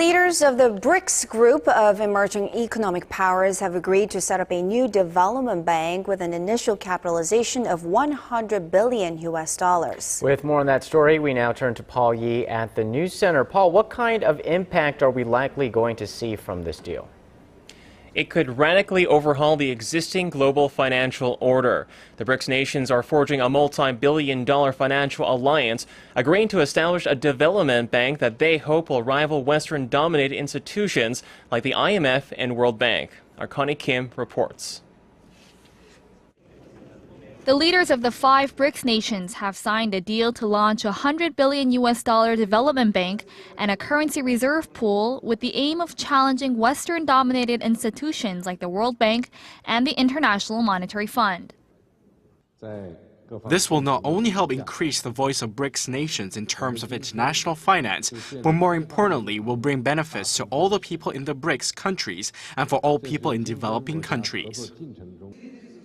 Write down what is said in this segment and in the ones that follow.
leaders of the BRICS group of emerging economic powers have agreed to set up a new development bank with an initial capitalization of $100 billion US. With more on that story, we now turn to Paul Yee at the News Center. Paul, what kind of impact are we likely going to see from this deal? It could radically overhaul the existing global financial order. The BRICS nations are forging a multi-billion-dollar financial alliance, agreeing to establish a development bank that they hope will rival Western-dominated institutions like the IMF and World Bank. Our Connie Kim reports. The leaders of the 5 BRICS nations have signed a deal to launch a $100 billion development bank and a currency reserve pool with the aim of challenging Western-dominated institutions like the World Bank and the International Monetary Fund. This will not only help increase the voice of BRICS nations in terms of international finance, but more importantly will bring benefits to all the people in the BRICS countries and for all people in developing countries.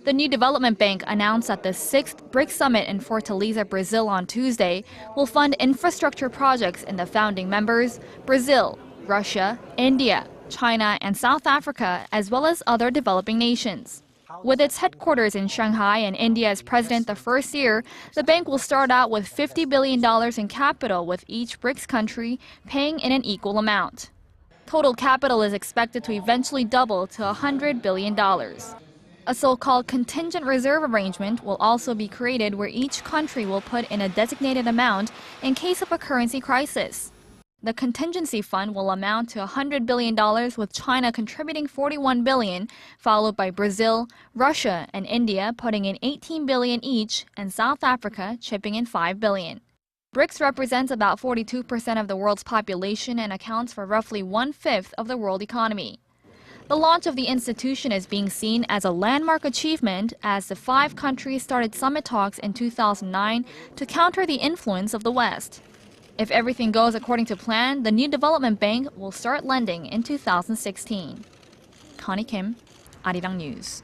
The new development bank, announced at the 6th BRICS Summit in Fortaleza, Brazil on Tuesday, will fund infrastructure projects in the founding members, Brazil, Russia, India, China, and South Africa, as well as other developing nations. With its headquarters in Shanghai and India as president the first year, the bank will start out with $50 billion in capital, with each BRICS country paying in an equal amount. Total capital is expected to eventually double to $100 billion. A so-called contingent reserve arrangement will also be created where each country will put in a designated amount in case of a currency crisis. The contingency fund will amount to $100 billion, with China contributing $41 billion, followed by Brazil, Russia, and India putting in $18 billion each, and South Africa chipping in $5 billion. BRICS represents about 42% of the world's population and accounts for roughly 1/5 of the world economy. The launch of the institution is being seen as a landmark achievement as the 5 countries started summit talks in 2009 to counter the influence of the West. If everything goes according to plan, the new development bank will start lending in 2016. Connie Kim, Arirang News.